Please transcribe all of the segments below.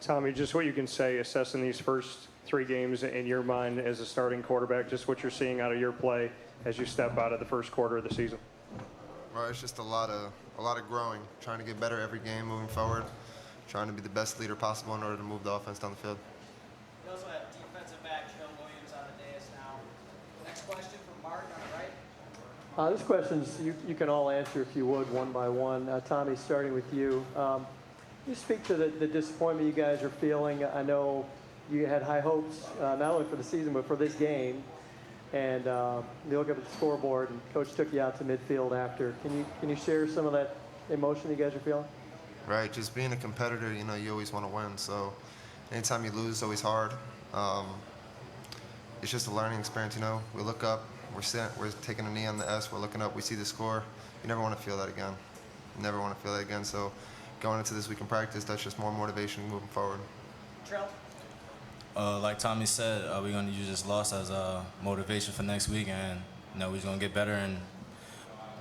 Tommy, just what you can say assessing these first three games in your mind as a starting quarterback, just what you're seeing out of your play as you step out of the first quarter of the season. Well, it's just a lot of growing, trying to get better every game moving forward, trying to be the best leader possible in order to move the offense down the field. We also have defensive back Joe Williams on the dais now. Next question from Mark on the right. This question's you can all answer if you would one by one. Tommy, starting with you. You speak to the disappointment you guys are feeling. I know you had high hopes not only for the season but for this game. And you look up at the scoreboard, and Coach took you out to midfield after. Can you share some of that emotion you guys are feeling? Right, just being a competitor, you always want to win. So anytime you lose, it's always hard. It's just a learning experience, We look up, we're taking a knee on the S, we're looking up, we see the score. You never want to feel that again. You never want to feel that again. So going into this week in practice, that's just more motivation moving forward. Trill. Like Tommy said, we're going to use this loss as a motivation for next week, and we're just going to get better and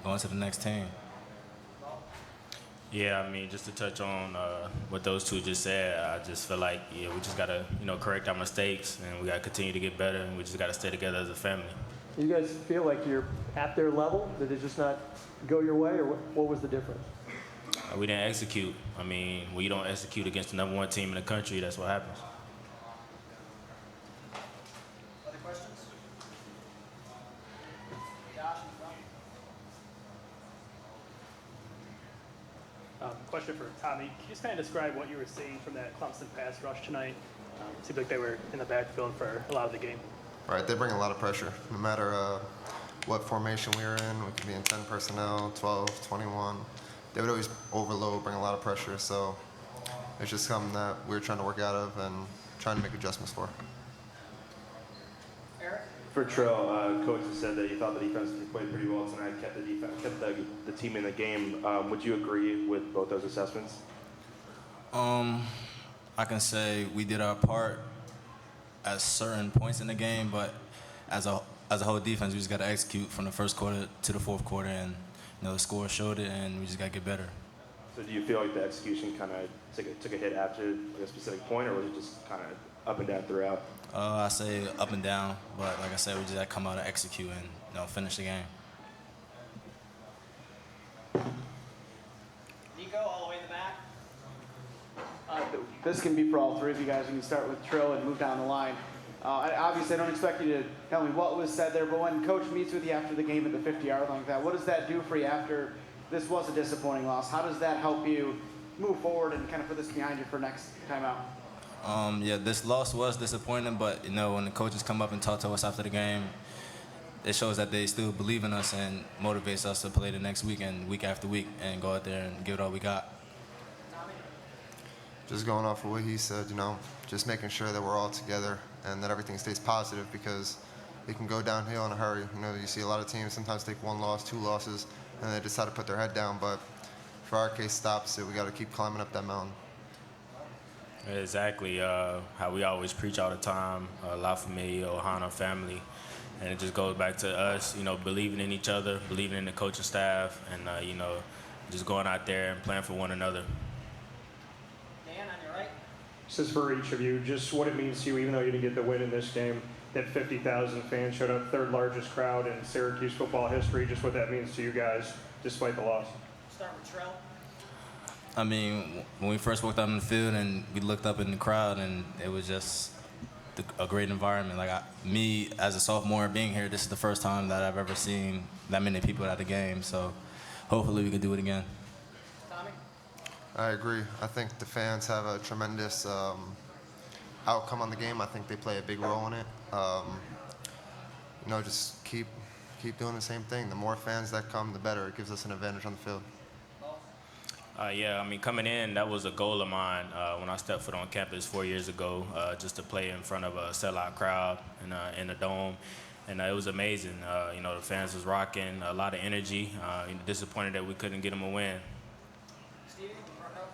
go into the next team. Yeah, I mean, just to touch on what those two just said, I just feel like, we just got to, correct our mistakes, and we got to continue to get better, and we just got to stay together as a family. You guys feel like you're at their level? Did it just not go your way, or what was the difference? We didn't execute. I mean, when you don't execute against the number one team in the country, that's what happens. Other questions? Josh in front. Question for Tommy. Can you just kind of describe what you were seeing from that Clemson pass rush tonight? It seemed like they were in the backfield for a lot of the game. Right, they bring a lot of pressure. No matter what formation we were in, we could be in 10 personnel, 12, 21. They would always overload, bring a lot of pressure. So it's just something that we're trying to work out of and trying to make adjustments for. Eric? For Trill, Coach has said that he thought the defense played pretty well tonight, kept the team in the game. Would you agree with both those assessments? I can say we did our part at certain points in the game, but as a whole defense, we just got to execute from the first quarter to the fourth quarter, and the score showed it, and we just got to get better. So do you feel like the execution kind of took a hit after a specific point, or was it just kind of up and down throughout? I say up and down, but like I said, we just got to come out and execute and finish the game. Nico, all the way in the back. This can be for all three of you guys. We can start with Trill and move down the line. Obviously, I don't expect you to tell me what was said there, but when Coach meets with you after the game at the 50-yard line like that, what does that do for you after this was a disappointing loss? How does that help you move forward and kind of put this behind you for next time out? Yeah, this loss was disappointing, but when the coaches come up and talk to us after the game, it shows that they still believe in us and motivates us to play the next week and week after week and go out there and give it all we got. Just going off of what he said, just making sure that we're all together and that everything stays positive, because it can go downhill in a hurry. You see a lot of teams sometimes take one loss, two losses, and they decide to put their head down. But for our case, stops it. We got to keep climbing up that mountain. Exactly. How we always preach all the time, La Familia, Ohana family. And it just goes back to us, believing in each other, believing in the coaching staff, and, just going out there and playing for one another. Dan, on your right. This is for each of you, just what it means to you, even though you didn't get the win in this game, that 50,000 fans showed up, third largest crowd in Syracuse football history, just what that means to you guys, despite the loss. Start with Trill. I mean, when we first walked out in the field and we looked up in the crowd, and it was just a great environment. Like me, as a sophomore being here, this is the first time that I've ever seen that many people at the game. So hopefully we can do it again. Tommy? I agree. I think the fans have a tremendous outcome on the game. I think they play a big role in it. Just keep doing the same thing. The more fans that come, the better. It gives us an advantage on the field. Yeah, I mean, coming in, that was a goal of mine when I stepped foot on campus 4 years ago, just to play in front of a sellout crowd in the dome. And it was amazing. The fans was rocking, a lot of energy. Disappointed that we couldn't get them a win. Stevie, front row.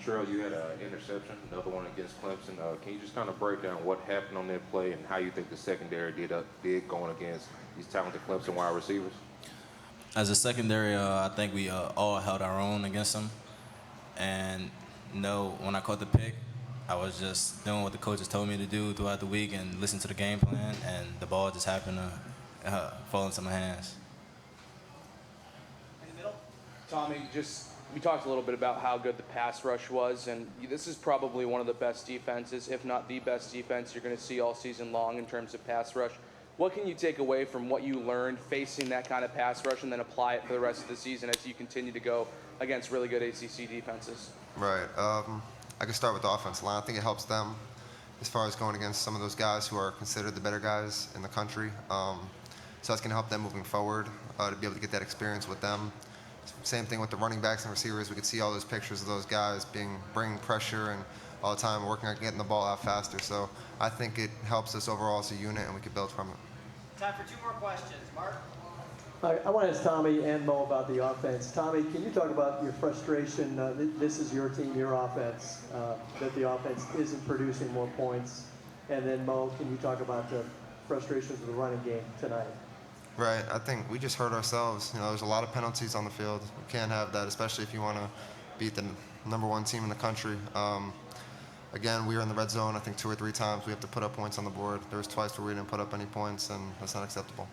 Terrell, you had an interception, another one against Clemson. Can you just kind of break down what happened on that play and how you think the secondary did going against these talented Clemson wide receivers? As a secondary, I think we all held our own against them. And when I caught the pick, I was just doing what the coaches told me to do throughout the week and listen to the game plan, and the ball just happened to fall into my hands. In the middle. Tommy, we talked a little bit about how good the pass rush was, and this is probably one of the best defenses, if not the best defense you're going to see all season long in terms of pass rush. What can you take away from what you learned facing that kind of pass rush and then apply it for the rest of the season as you continue to go against really good ACC defenses? Right. I can start with the offensive line. I think it helps them as far as going against some of those guys who are considered the better guys in the country. So that's going to help them moving forward to be able to get that experience with them. Same thing with the running backs and receivers. We could see all those pictures of those guys bringing pressure and all the time working on getting the ball out faster. So I think it helps us overall as a unit, and we can build from it. Time for 2 more questions. Mark? I want to ask Tommy and Mo about the offense. Tommy, can you talk about your frustration? This is your team, your offense, that the offense isn't producing more points. And then Mo, can you talk about the frustrations of the running game tonight? Right. I think we just hurt ourselves. There's a lot of penalties on the field. We can't have that, especially if you want to beat the #1 team in the country. Again, we were in the red zone, I think 2 or 3 times. We have to put up points on the board. There was twice where we didn't put up any points, and that's not acceptable.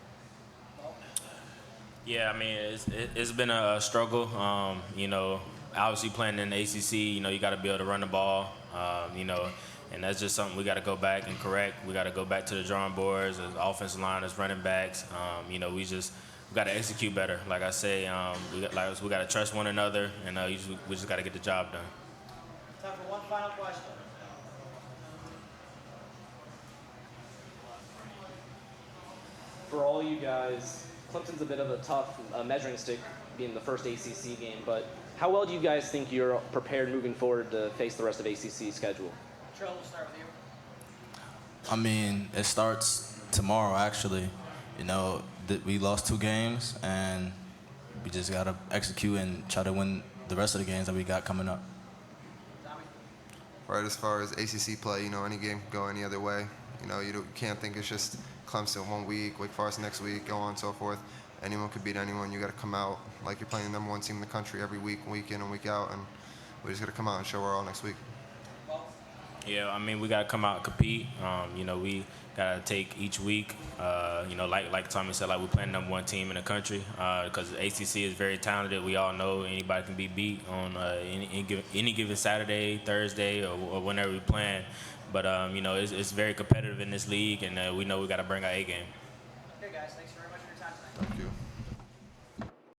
Yeah, I mean, it's been a struggle. Obviously playing in the ACC, you got to be able to run the ball, and that's just something we got to go back and correct. We got to go back to the drawing boards as offensive line, as running backs. We got to execute better. Like I say, we got to trust one another, and we just got to get the job done. Time for one final question. For all you guys, Clemson's a bit of a tough measuring stick being the first ACC game, but how well do you guys think you're prepared moving forward to face the rest of ACC schedule? Trill, we'll start with you. I mean, it starts tomorrow, actually. We lost 2 games, and we just got to execute and try to win the rest of the games that we got coming up. Tommy? Right, as far as ACC play, any game can go any other way. You can't think it's just Clemson 1 week, Wake Forest next week, go on and so forth. Anyone could beat anyone. You got to come out like you're playing the #1 team in the country every week in and week out, and we just got to come out and show we're all next week. Yeah, I mean, we got to come out and compete. We got to take each week, like Tommy said, like we're playing #1 team in the country because the ACC is very talented. We all know anybody can be beat on any given Saturday, Thursday, or whenever we're playing. But, it's very competitive in this league, and we know we got to bring our A game. Okay, guys, thanks very much for your time tonight. Thank you.